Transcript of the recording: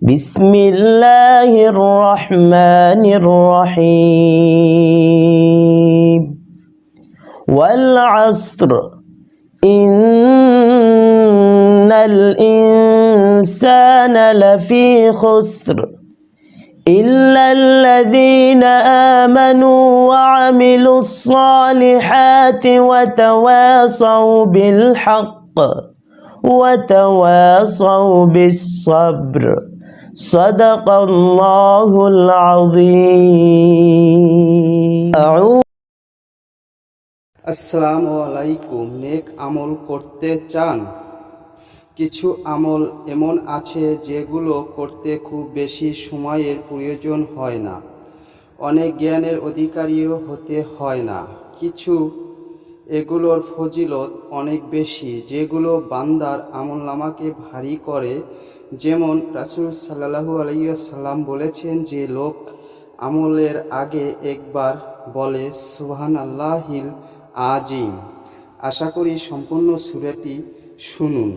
بسم الله الرحمن الرحيم والعصر إن الإنسان لفي خسر إلا الذين آمنوا وعملوا الصالحات وتواصوا بالحق وتواصوا بالصبر صدق الله العظيم আসসালামু আলাইকুম। নেক আমল করতে চান? কিছু আমল এমন আছে যেগুলো করতে খুব বেশি সময়ের প্রয়োজন হয় না, অনেক জ্ঞানের অধিকারীও হতে হয় না। কিছু এগুলোর ফজিলত অনেক বেশি, যেগুলো বান্দার আমলনামাকে ভারী করে। যেমন রাসূল সাল্লাল্লাহু আলাইহি ওয়াসাল্লাম বলেছেন যে লোক আমলের আগে একবার বলে সুবহানাল্লাহিল আজিম। আশা করি সম্পূর্ণ সূরাটি শুনুন।